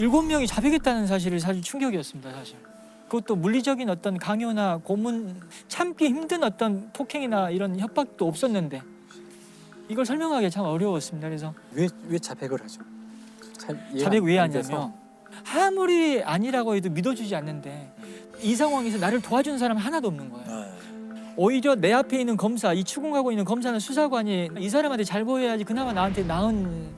7명이 자백했다는 사실이 사실 충격이었습니다. 사실. 그것도 물리적인 어떤 강요나 고문, 참기 힘든 어떤 폭행이나 이런 협박도 없었는데 이걸 설명하기 참 어려웠습니다. 그래서 왜 자백을 하죠? 자백 왜 하냐면 아무리 아니라고 해도 믿어주지 않는데 이 상황에서 나를 도와주는 사람은 하나도 없는 거예요. 오히려 내 앞에 있는 검사, 이 추궁하고 있는 검사는 수사관이 이 사람한테 잘 보여야지 그나마 나한테 나은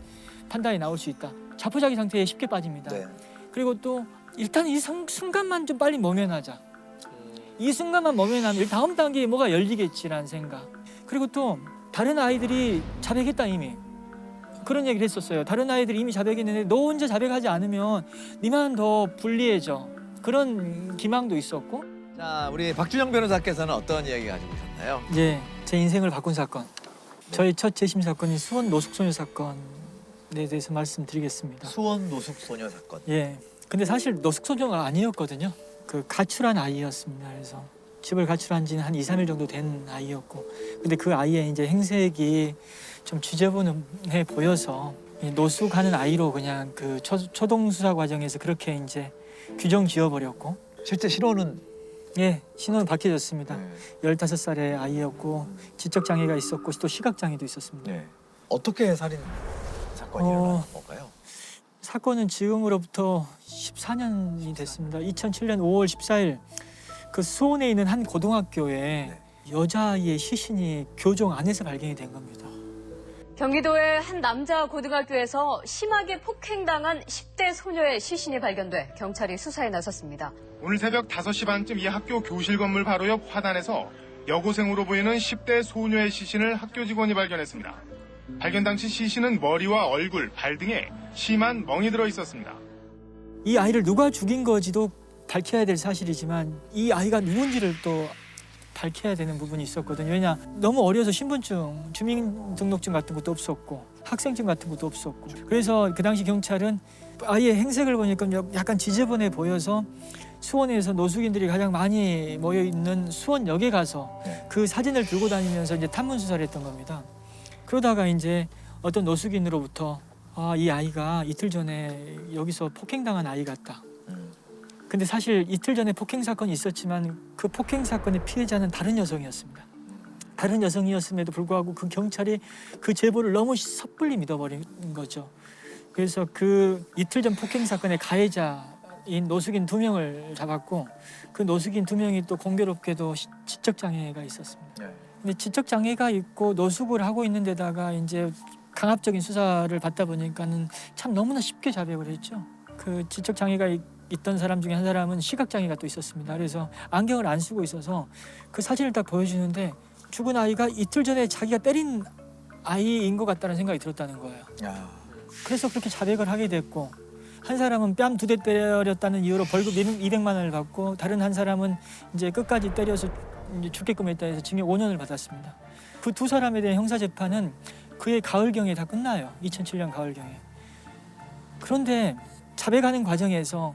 판단이 나올 수 있다. 자포자기 상태에 쉽게 빠집니다. 네. 그리고 또 일단 이 순간만 좀 빨리 모면하자. 이 순간만 모면하면 다음 단계에 뭐가 열리겠지라는 생각. 그리고 또 다른 아이들이 자백했다 이미. 그런 얘기를 했었어요. 다른 아이들이 이미 자백했는데 너 혼자 자백하지 않으면 니만 더 불리해져. 그런 기망도 있었고. 자, 우리 박준영 변호사께서는 어떤 이야기 가지고 오셨나요? 이제 제 인생을 바꾼 사건. 저의 첫 재심 사건인 수원 노숙소녀 사건에 대해서 말씀드리겠습니다. 수원 노숙소녀 사건. 예. 근데 사실 노숙소녀가 아니었거든요. 그 가출한 아이였습니다. 그래서 집을 가출한 지는 한 2, 3일 정도 된 아이였고, 근데 그 아이의 이제 행색이 좀 지저분해 보여서 노숙하는 아이로 그냥 그 초동 수사 과정에서 그렇게 이제 규정 지어버렸고, 실제 신원은 예, 신원은 밝혀졌습니다. 네. 15살의 아이였고 지적 장애가 있었고 또 시각 장애도 있었습니다. 네. 어떻게 살인 사건이 일어난 건가요? 사건은 지금으로부터 14년이 됐습니다. 2007년 5월 14일 그 수원에 있는 한 고등학교에 여자아이의 시신이 교정 안에서 발견이 된 겁니다. 경기도의 한 남자 고등학교에서 심하게 폭행당한 10대 소녀의 시신이 발견돼 경찰이 수사에 나섰습니다. 오늘 새벽 5시 반쯤 이 학교 교실 건물 바로 옆 화단에서 여고생으로 보이는 10대 소녀의 시신을 학교 직원이 발견했습니다. 발견 당시 시신은 머리와 얼굴, 발 등에 심한 멍이 들어 있었습니다. 이 아이를 누가 죽인 거지도 밝혀야 될 사실이지만 이 아이가 누군지를 또 밝혀야 되는 부분이 있었거든요. 왜냐, 너무 어려서 신분증, 주민등록증 같은 것도 없었고 학생증 같은 것도 없었고, 그래서 그 당시 경찰은 아이의 행색을 보니까 약간 지저분해 보여서 수원에서 노숙인들이 가장 많이 모여 있는 수원역에 가서 그 사진을 들고 다니면서 이제 탐문 수사를 했던 겁니다. 그러다가 이제 어떤 노숙인으로부터 이 아이가 이틀 전에 여기서 폭행당한 아이 같다. 근데 사실 이틀 전에 폭행 사건이 있었지만 그 폭행 사건의 피해자는 다른 여성이었습니다. 다른 여성이었음에도 불구하고 그 경찰이 그 제보를 너무 섣불리 믿어버린 거죠. 그래서 그 이틀 전 폭행 사건의 가해자인 노숙인 2명을 잡았고, 그 노숙인 2명이 또 공교롭게도 지적 장애가 있었습니다. 근데 지적 장애가 있고 노숙을 하고 있는 데다가 이제 강압적인 수사를 받다 보니까는 참 너무나 쉽게 자백을 했죠. 그 지적 장애가 있던 사람 중에 한 사람은 시각 장애가 또 있었습니다. 그래서 안경을 안 쓰고 있어서 그 사진을 딱 보여주는데 죽은 아이가 이틀 전에 자기가 때린 아이인 것 같다는 생각이 들었다는 거예요. 그래서 그렇게 자백을 하게 됐고, 한 사람은 뺨 2대 때렸다는 이유로 벌금 200만 원을 받고, 다른 한 사람은 이제 끝까지 때려서 이제 죽게끔 했다 해서 징역 5년을 받았습니다. 그 2 사람에 대한 형사 재판은 그해 가을경에 다 끝나요. 2007년 가을경에. 그런데 자백하는 과정에서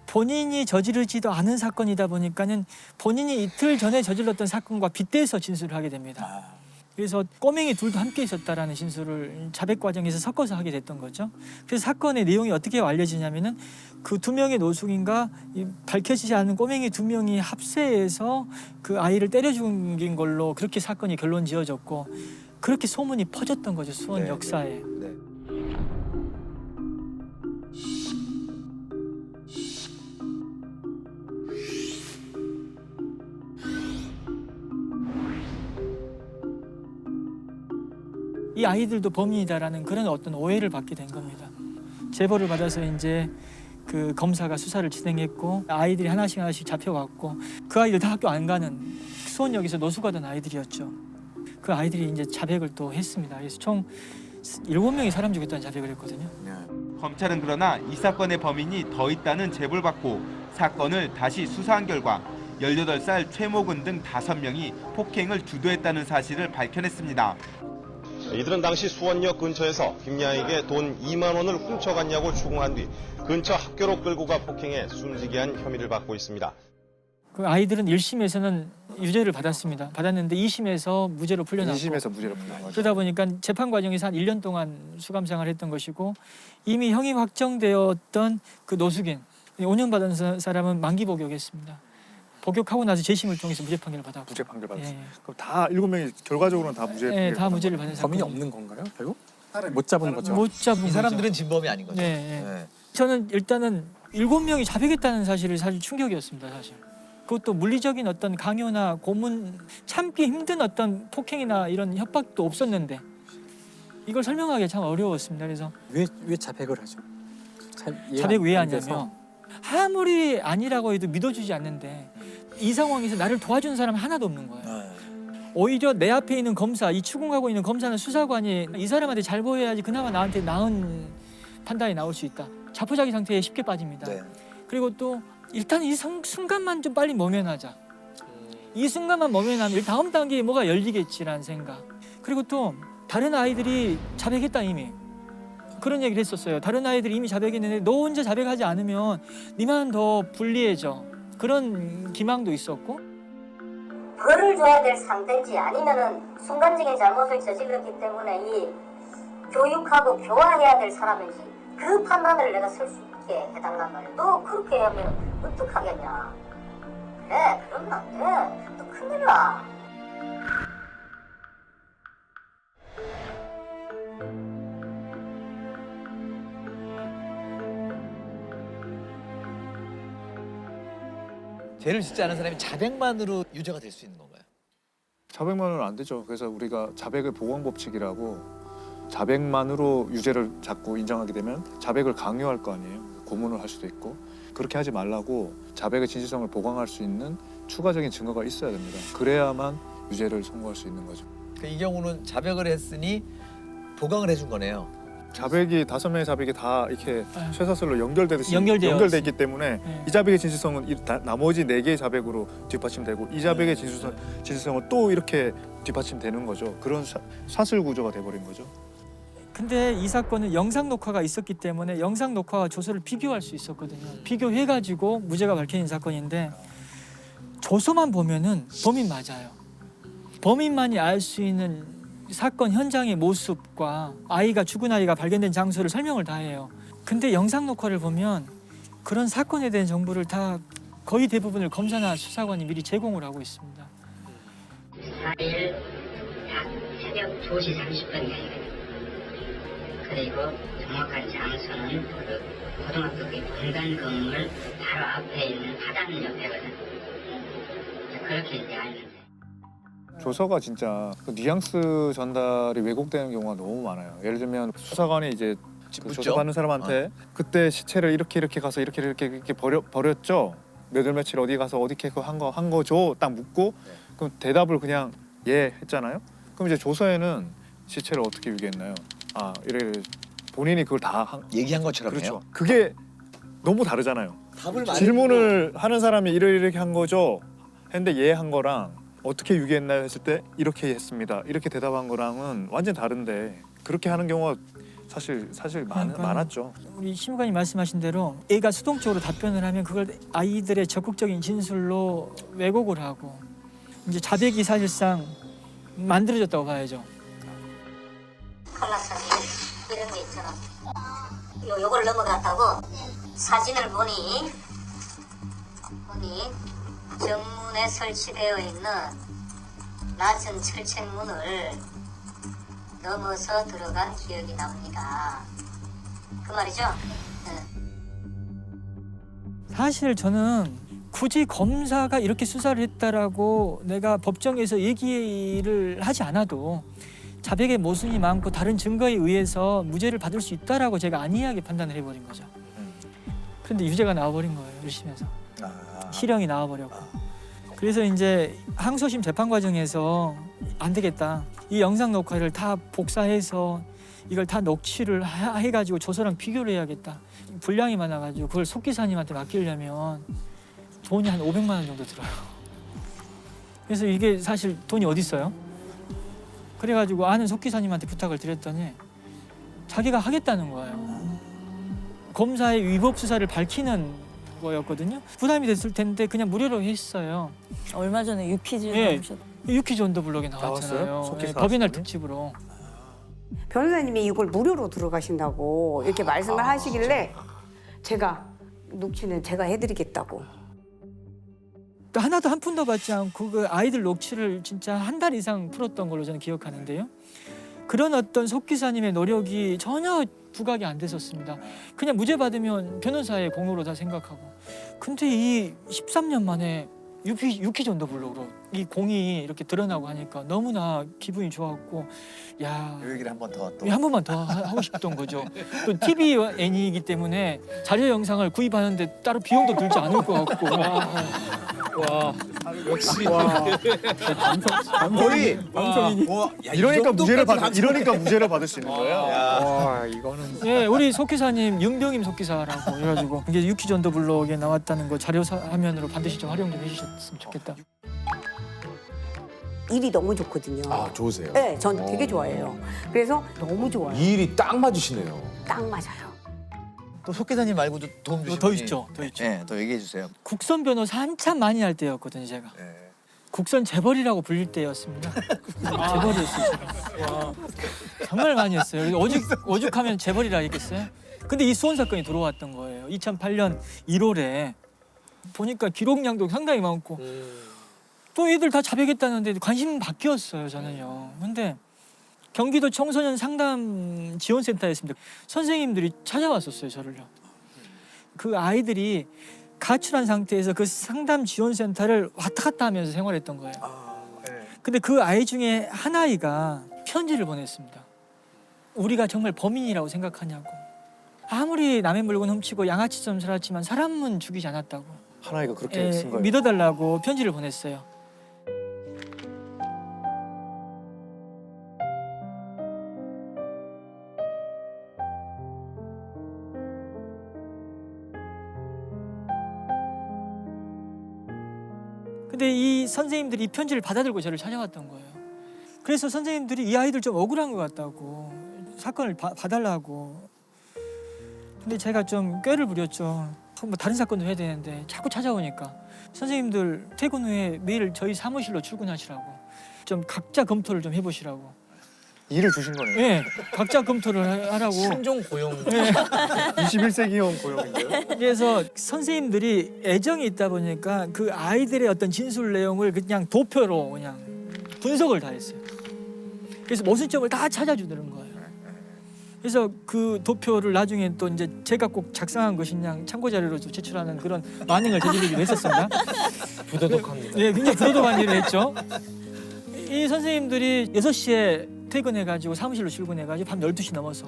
본인이 저지르지도 않은 사건이다 보니까는 본인이 이틀 전에 저질렀던 사건과 빗대서 진술을 하게 됩니다. 그래서 꼬맹이 둘도 함께 있었다라는 진술을 자백 과정에서 섞어서 하게 됐던 거죠. 그래서 사건의 내용이 어떻게 알려지냐면은 그 2명의 노숙인과 밝혀지지 않은 꼬맹이 2명이 합세해서 그 아이를 때려 죽인 걸로 그렇게 사건이 결론 지어졌고, 그렇게 소문이 퍼졌던 거죠, 수원 역사에. 이 아이들도 범인이다라는 그런 어떤 오해를 받게 된 겁니다. 제보를 받아서 이제 그 검사가 수사를 진행했고, 아이들이 하나씩 잡혀갔고, 그 아이들 다 학교 안 가는 수원역에서 노숙하던 아이들이었죠. 그 아이들이 이제 자백을 또 했습니다. 그래서 총 7명이 사람 죽였다는 자백을 했거든요. 검찰은 그러나 이 사건의 범인이 더 있다는 제보를 받고 사건을 다시 수사한 결과 18살 최모근 등 5명이 폭행을 주도했다는 사실을 밝혀냈습니다. 이들은 당시 수원역 근처에서 김양에게 돈 2만 원을 훔쳐갔냐고 추궁한 뒤 근처 학교로 끌고 가 폭행해 숨지게 한 혐의를 받고 있습니다. 그 아이들은 1심에서는 유죄를 받았는데 2심에서 무죄로 풀려났고 2심에서 무죄를 풀린 거죠. 그러다 보니까 재판 과정에서 한 1년 동안 수감 생활을 했던 것이고 이미 형이 확정되었던 그 노숙인 5년 받은 사람은 만기 복역했습니다. 복역하고 나서 재심을 통해서 무죄 판결을 받았고 무죄 판결 받았어요. 예. 그럼 다 7명이 결과적으로는 다 무죄. 예, 다 무죄를 받은 범인이 사건이 없는 건가요? 결국 못 잡은 거죠. 못 잡은 이 거죠. 사람들은 진범이 아닌 거죠. 네, 네. 네. 저는 일단은 7명이 자백했다는 사실이 사실 충격이었습니다. 사실 그것도 물리적인 어떤 강요나 고문 참기 힘든 어떤 폭행이나 이런 협박도 없었는데 이걸 설명하기 참 어려웠습니다. 그래서 왜 자백을 하죠? 잘 이해가 자백 왜 안 돼서. 하냐면 아무리 아니라고 해도 믿어주지 않는데 이 상황에서 나를 도와준 사람 하나도 없는 거예요. 네. 오히려 내 앞에 있는 검사, 이 추궁하고 있는 검사는 수사관이 이 사람한테 잘 보여야지 그나마 나한테 나은 판단이 나올 수 있다. 자포자기 상태에 쉽게 빠집니다. 네. 그리고 또 일단 이 순간만 좀 빨리 모면하자. 이 순간만 모면하면 다음 단계에 뭐가 열리겠지라는 생각. 그리고 또 다른 아이들이 자백했다 이미. 그런 얘기를 했었어요. 다른 아이들이 이미 자백했는데 너 혼자 자백하지 않으면 니만 더 불리해져. 그런 기망도 있었고. 벌을 줘야 될 상태인지 아니면은 순간적인 잘못을 저질렀기 때문에 이 교육하고 교화해야 될 사람인지 그 판단을 내가 쓸 수 있게 해달란 말이야. 너 그렇게 하면 어떡하겠냐. 그래 그러면 안 돼. 또 큰일 나. 죄를 짓지 않은 사람이 자백만으로 유죄가 될 수 있는 건가요? 자백만으로는 안 되죠. 그래서 우리가 자백의 보강법칙이라고 자백만으로 유죄를 자꾸 인정하게 되면 자백을 강요할 거 아니에요. 고문을 할 수도 있고 그렇게 하지 말라고 자백의 진실성을 보강할 수 있는 추가적인 증거가 있어야 됩니다. 그래야만 유죄를 선고할 수 있는 거죠. 이 경우는 자백을 했으니 보강을 해준 거네요. 자백이 5명의 자백이 다 이렇게 네. 쇠사슬로 연결돼 연결되어 있기 때문에 네. 이 자백의 진실성은 나머지 4개의 자백으로 뒷받침되고 이 자백의 진실성은 또 이렇게 뒷받침되는 거죠. 그런 사슬 구조가 돼버린 거죠. 근데 이 사건은 영상 녹화가 있었기 때문에 영상 녹화와 조서를 비교할 수 있었거든요. 비교해가지고 무죄가 밝혀진 사건인데 조서만 보면은 범인 맞아요. 범인만이 알 수 있는 사건 현장의 모습과 죽은 아이가 발견된 장소를 설명을 다 해요. 근데 영상 녹화를 보면 그런 사건에 대한 정보를 다 거의 대부분을 검사나 수사관이 미리 제공을 하고 있습니다. 4일 새벽 2시 30분이에요. 그리고 정확한 장소는 그 고등학교 분단 건물 바로 앞에 있는 화단 옆에거든요. 그렇게 이제 알면 조서가 진짜 그 뉘앙스 전달이 왜곡되는 경우가 너무 많아요. 예를 들면 수사관이 이제 그 조사받는 사람한테 그때 시체를 이렇게 가서 이렇게 버렸죠. 몇 월 며칠 어디 가서 어디 한 거죠. 딱 묻고 그럼 대답을 그냥 예 했잖아요. 그럼 이제 조서에는 시체를 어떻게 유기했나요? 이래 본인이 그걸 다 얘기한 것처럼 그렇죠. 해요. 그게 너무 다르잖아요. 답을 많이 질문을 하는 사람이 이렇게 한 거죠. 했는데 예 한 거랑 어떻게 유기했나요 했을 때 이렇게 했습니다. 이렇게 대답한 거랑은 완전 다른데 그렇게 하는 경우가 사실 많았죠. 우리 심의관이 말씀하신 대로 애가 수동적으로 답변을 하면 그걸 아이들의 적극적인 진술로 왜곡을 하고 이제 자백이 사실상 만들어졌다고 봐야죠. 컬러 사진 이런 게 있잖아. 요걸 넘어갔다고 사진을 보니 정문에 설치되어 있는 낮은 철책문을 넘어서 들어간 기억이 납니다. 그 말이죠? 사실 저는 굳이 검사가 이렇게 수사를 했다라고 내가 법정에서 얘기를 하지 않아도 자백의 모순이 많고 다른 증거에 의해서 무죄를 받을 수 있다라고 제가 안이하게 판단을 해버린 거죠. 그런데 유죄가 나와버린 거예요. 1심에서. 실형이 나와버렸고. 그래서 이제 항소심 재판 과정에서 안 되겠다. 이 영상 녹화를 다 복사해서 이걸 다 녹취를 해가지고 조서랑 비교를 해야겠다. 분량이 많아가지고 그걸 속기사님한테 맡기려면 돈이 한 500만 원 정도 들어요. 그래서 이게 사실 돈이 어디 있어요? 그래가지고 아는 속기사님한테 부탁을 드렸더니 자기가 하겠다는 거예요. 검사의 위법 수사를 밝히는 거였거든요. 부담이 됐을 텐데 그냥 무료로 했어요. 얼마 전에 유퀴즈 예. 나오셨. 유퀴즈 온 더 블록에 나왔잖아요. 나왔어요? 속기사 법인날 하시는? 특집으로. 변호사님이 이걸 무료로 들어가신다고 이렇게 말씀을 하시길래 제가 녹취는 제가 해드리겠다고. 또 하나도 한 푼도 받지 않고 그 아이들 녹취를 진짜 한 달 이상 풀었던 걸로 저는 기억하는데요. 그런 어떤 속 기사님의 노력이 전혀 부각이 안 됐었습니다. 그냥 무죄 받으면 변호사의 공로로 다 생각하고. 근데 이 13년 만에 유퀴즈 온 더 블록으로 이 공이 이렇게 드러나고 하니까 너무나 기분이 좋았고, 야, 이 얘기를 한 번 더 또. 한 번만 더 하고 싶던 거죠. 또 TV 애니이기 때문에 자료 영상을 구입하는데 따로 비용도 들지 않을 것 같고. 와, 역시 거의 방송인이 야, 이러니까 이 무죄를 정도까지 받 이러니까 무죄를 받을 수 있는 거예요. 야. 와 이거는 예, 우리 속 기사님 윤병임 속 기사라고 해가지고 이게 유퀴즈 온 더 블록에 나왔다는 거 자료 화면으로 반드시 좀 활용 좀 해주셨으면 좋겠다. 일이 너무 좋거든요. 아, 좋으세요? 네, 전 되게 좋아해요. 그래서 너무 좋아요. 이 일이 딱 맞으시네요. 딱 맞아요. 또 속 기사님 말고도 도움 주신 더 분이- 있죠, 더 있죠. 네, 더 얘기해 주세요. 국선 변호사 한참 많이 할 때였거든요, 제가. 네. 국선 재벌이라고 불릴 때였습니다. 재벌이었어요, 제가. 와, 정말 많이 했어요. 오죽하면 재벌이라 했겠어요? 근데 이 수원 사건이 들어왔던 거예요. 2008년 1월에 보니까 기록량도 상당히 많고 또 애들 다 자백했다는데 관심 바뀌었어요, 저는요. 근데 경기도 청소년 상담 지원센터였습니다. 선생님들이 찾아왔었어요, 저를요. 그 아이들이 가출한 상태에서 그 상담 지원센터를 왔다 갔다 하면서 생활했던 거예요. 근데 그 아이 중에 한 아이가 편지를 보냈습니다. 우리가 정말 범인이라고 생각하냐고. 아무리 남의 물건 훔치고 양아치처럼 살았지만 사람은 죽이지 않았다고. 하나이가 그렇게 쓴 거예요. 믿어달라고 편지를 보냈어요. 근데 이 선생님들이 이 편지를 받아들고 저를 찾아왔던 거예요. 그래서 선생님들이 이 아이들 좀 억울한 것 같다고 사건을 봐달라고. 근데 제가 좀 꾀를 부렸죠. 뭐 다른 사건도 해야 되는데 자꾸 찾아오니까 선생님들 퇴근 후에 매일 저희 사무실로 출근하시라고, 좀 각자 검토를 좀 해보시라고. 일을 주신 거네요. 네, 각자 검토를 하라고. 신종 고용. 네. 21세기형 고용인데요. 그래서 선생님들이 애정이 있다 보니까 그 아이들의 어떤 진술 내용을 그냥 도표로 그냥 분석을 다 했어요. 그래서 모순점을 다 찾아주는 거예요. 그래서 그 도표를 나중에 또 이제 제가 꼭 작성한 것이냐 참고 자료로 제출하는 그런 만행을 저지르기도 했었습니다. 부도덕합니다. 네, 굉장히 부도덕한 일을 했죠. 이 선생님들이 6시에 퇴근해가지고 사무실로 출근해가지고 밤 12시 넘어서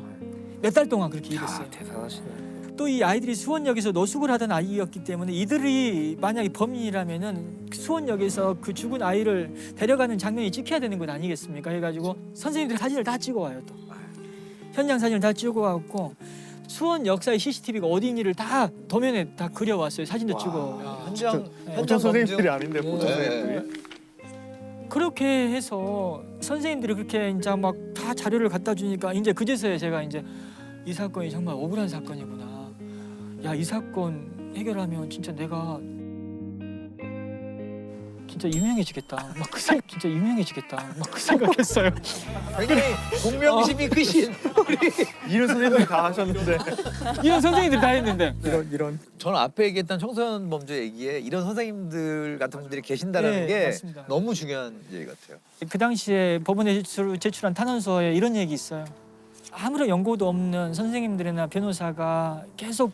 몇 달 동안 그렇게 일했어요. 대단하시네. 또 이 아이들이 수원역에서 노숙을 하던 아이였기 때문에 이들이 만약에 범인이라면은 수원역에서 그 죽은 아이를 데려가는 장면이 찍혀야 되는 것 아니겠습니까? 해가지고 선생님들이 사진을 다 찍어와요. 또 현장 사진을 다 찍어왔고 수원 역사의 CCTV가 어디인지를 다 도면에 다 그려왔어요. 사진도 찍어. 현장 보통 선생님들이 아닌데 검증. 보통 네. 선생님들이. 그렇게 해서 선생님들이 그렇게 이제 막 다 자료를 갖다 주니까 이제 그제서야 제가 이제 이 사건이 정말 억울한 사건이구나. 야, 이 사건 해결하면 진짜 내가 진짜 유명해지겠다. 막 그 생각, 진짜 유명해지겠다. 막 그 생각했어요. 굉장히 공명심이 크신 이런 선생님들이 다 하셨는데 이런 선생님들이 다 했는데. 이런 저는 앞에 얘기했던 청소년 범죄 얘기에 이런 선생님들 같은 분들이 계신다라는 네, 게 맞습니다. 너무 중요한 얘기 같아요. 그 당시에 법원에 제출한 탄원서에 이런 얘기 있어요. 아무런 연고도 없는 선생님들이나 변호사가 계속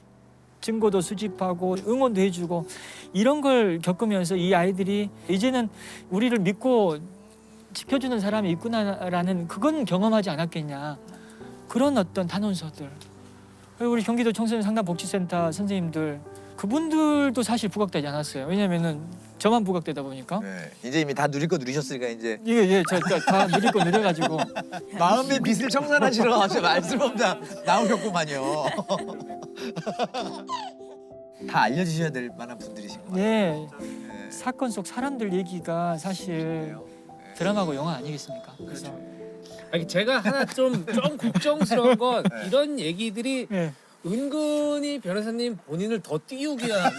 증거도 수집하고 응원도 해주고 이런 걸 겪으면서 이 아이들이 이제는 우리를 믿고 지켜주는 사람이 있구나라는 그건 경험하지 않았겠냐. 그런 어떤 단원서들. 그리고 우리 경기도 청소년 상담복지센터 선생님들 그분들도 사실 부각되지 않았어요. 왜냐면은 저만 부각되다 보니까. 네. 이제 이미 다 누릴 거 누리셨으니까 이제 예, 다 누릴 거 누려가지고. 마음의 빚을 청산하시러 말씀 없다 나오셨구만요. 다 알려주셔야 될 만한 분들이신 것 같아요. 네. 사건 속 사람들 얘기가 사실 드라마고 영화 아니겠습니까? 그래서 아니 제가 하나 좀 걱정스러운 건 이런 얘기들이 네. 은근히 변호사님 본인을 더 띄우기 위한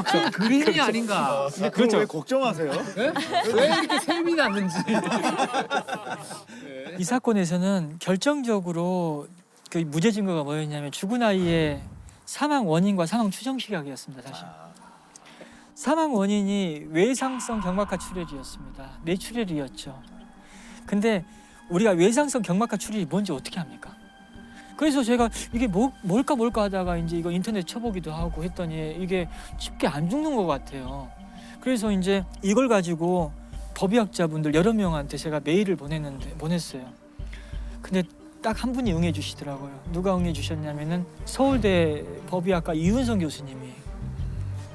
큰 그림이 아닌가. 그걸 왜 걱정하세요? 네? 왜 이렇게 셈이 났는지. 이 사건에서는 결정적으로 그 무죄 증거가 뭐였냐면 죽은 아이의 사망 원인과 사망 추정 시각이었습니다. 사실 사망 원인이 외상성 경막하 출혈이었습니다. 뇌출혈이었죠. 근데 우리가 외상성 경막하 출혈이 뭔지 어떻게 합니까? 그래서 제가 이게 뭘까 하다가 이제 이거 인터넷 쳐보기도 하고 했더니 이게 쉽게 안 죽는 것 같아요. 그래서 이제 이걸 가지고 법의학자분들 여러 명한테 제가 메일을 보냈어요. 근데 딱 한 분이 응해 주시더라고요. 누가 응해 주셨냐면은 서울대 법의학과 이윤성 교수님이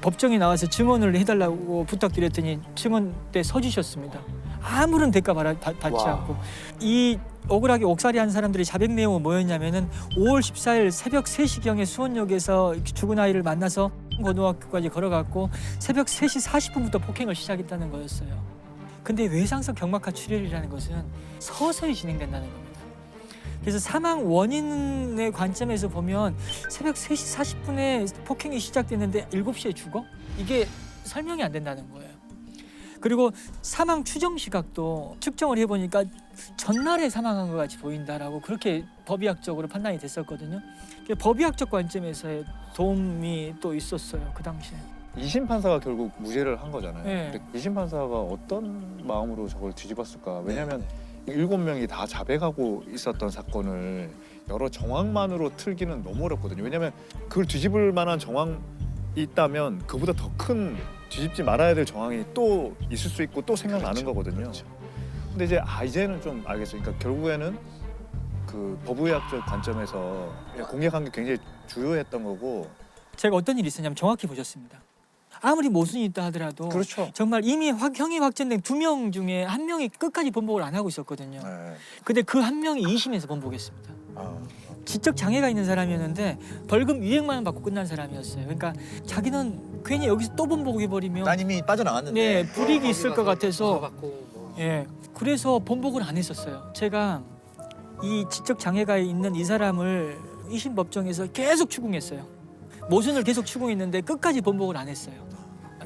법정에 나와서 증언을 해달라고 부탁드렸더니 증언 때 서주셨습니다. 아무런 대가 받지 않고. 이 억울하게 옥살이한 사람들의 자백 내용은 뭐였냐면은 5월 14일 새벽 3시경에 수원역에서 죽은 아이를 만나서 고등학교까지 걸어갔고 새벽 3시 40분부터 폭행을 시작했다는 거였어요. 근데 외상성 경막하 출혈이라는 것은 서서히 진행된다는 겁니다. 그래서 사망 원인의 관점에서 보면 새벽 3시 40분에 폭행이 시작됐는데 7시에 죽어? 이게 설명이 안 된다는 거예요. 그리고 사망 추정 시각도 측정을 해보니까 전날에 사망한 것 같이 보인다라고 그렇게 법의학적으로 판단이 됐었거든요. 법의학적 관점에서의 도움이 또 있었어요. 그 당시에. 2심 판사가 결국 무죄를 한 거잖아요. 네. 근데 2심 판사가 어떤 마음으로 저걸 뒤집었을까? 왜냐하면 7명이 다 자백하고 있었던 사건을 여러 정황만으로 틀기는 너무 어렵거든요. 왜냐하면 그걸 뒤집을 만한 정황이 있다면 그보다 더 큰 뒤집지 말아야 될 정황이 또 있을 수 있고 또 생각나는 거거든요. 근데 이제는 좀 알겠어요. 그러니까 결국에는 그 법의학적 관점에서 공략한 게 굉장히 주요했던 거고. 제가 어떤 일이 있었냐면 정확히 보셨습니다. 아무리 모순이 있다 하더라도 그렇죠. 정말 이미 형이 확정된 2명 중에 1명이 끝까지 번복을 안 하고 있었거든요. 근데 그 1명이 2심에서 번복했습니다. 지적 장애가 있는 사람이었는데 벌금 200만 원 받고 끝난 사람이었어요. 그러니까 자기는 괜히 여기서 또 번복해버리면 따님이 빠져나왔는데 네, 불이익이 있을 것 같아서 예, 그래서 번복을 안 했었어요. 제가 이 지적 장애가 있는 이 사람을 2심 법정에서 계속 추궁했어요. 모순을 계속 추궁했는데 끝까지 번복을 안 했어요.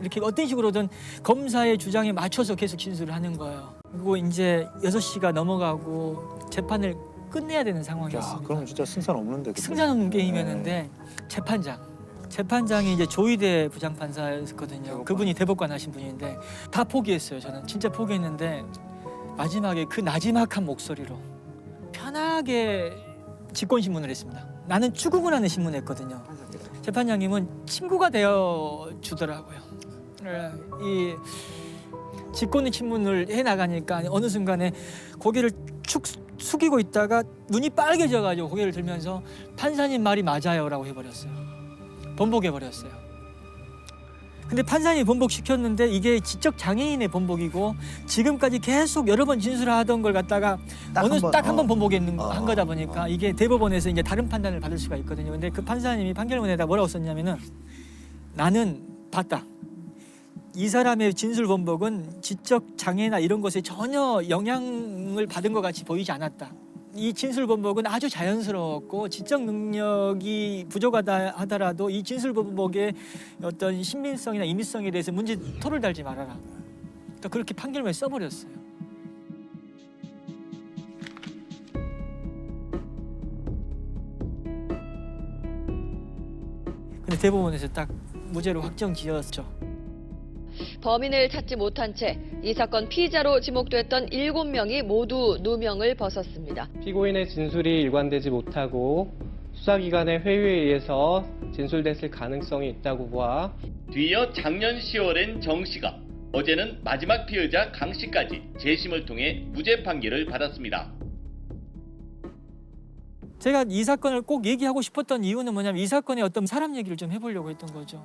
이렇게 어떤 식으로든 검사의 주장에 맞춰서 계속 진술을 하는 거예요. 그리고 이제 6시가 넘어가고 재판을 끝내야 되는 상황이었습니다. 그럼 진짜 승산 없는데. 그때. 승산 없는 게임이었는데 재판장이 이제 조희대 부장판사였거든요. 그분이 대법관 하신 분인데 다 포기했어요. 저는 진짜 포기했는데 마지막에 그 나지막한 목소리로 편하게 직권신문을 했습니다. 나는 추궁을 하는 신문을 했거든요. 재판장님은 친구가 되어 주더라고요. 이 직권의 신문을 해 나가니까 어느 순간에 고개를 축 숙이고 있다가 눈이 빨개져가지고 고개를 들면서 판사님 말이 맞아요라고 해버렸어요. 번복해버렸어요. 근데 판사님이 번복시켰는데 이게 지적 장애인의 번복이고 지금까지 계속 여러 번 진술하던 걸 갖다가 딱 한 번 번복한 거다 보니까 이게 대법원에서 이제 다른 판단을 받을 수가 있거든요. 근데 그 판사님이 판결문에다 뭐라고 썼냐면은 나는 봤다. 이 사람의 진술 번복은 지적 장애나 이런 것에 전혀 영향을 받은 것 같이 보이지 않았다. 이 진술 번복은 아주 자연스러웠고 지적 능력이 부족하다 하더라도 이 진술 번복의 어떤 신빙성이나 임의성에 대해서 문제 토를 달지 말아라. 그러니까 그렇게 판결문에 써버렸어요. 근데 대법원에서 딱 무죄로 확정지었죠. 범인을 찾지 못한 채 이 사건 피의자로 지목됐던 7명이 모두 누명을 벗었습니다. 피고인의 진술이 일관되지 못하고 수사기관의 회유에 의해서 진술됐을 가능성이 있다고 보아 뒤이어 작년 10월엔 정 씨가 어제는 마지막 피의자 강 씨까지 재심을 통해 무죄 판결을 받았습니다. 제가 이 사건을 꼭 얘기하고 싶었던 이유는 뭐냐면 이 사건의 어떤 사람 얘기를 좀 해보려고 했던 거죠.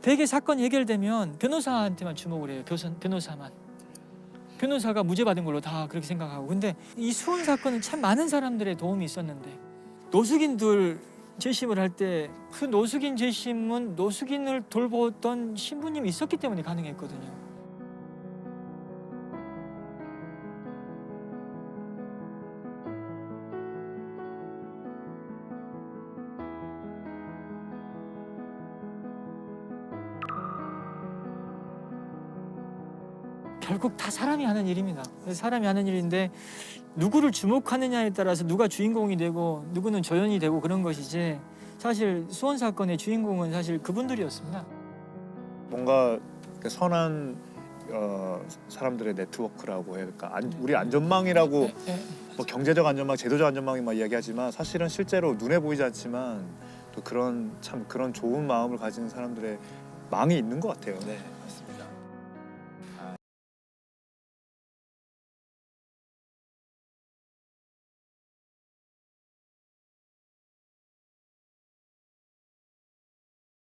대개 사건이 해결되면 변호사한테만 주목을 해요. 변호사만. 변호사가 무죄 받은 걸로 다 그렇게 생각하고. 근데 이 수원 사건은 참 많은 사람들의 도움이 있었는데 노숙인들 재심을 할 때 그 노숙인 재심은 노숙인을 돌보던 신부님이 있었기 때문에 가능했거든요. 결국 다 사람이 하는 일입니다. 사람이 하는 일인데 누구를 주목하느냐에 따라서 누가 주인공이 되고 누구는 조연이 되고 그런 것이지 사실 수원 사건의 주인공은 사실 그분들이었습니다. 뭔가 선한 사람들의 네트워크라고 해야 될까? 우리 안전망이라고 뭐 경제적 안전망, 제도적 안전망이만 이야기하지만 사실은 실제로 눈에 보이지 않지만 또 그런 참 그런 좋은 마음을 가진 사람들의 망이 있는 것 같아요. 네.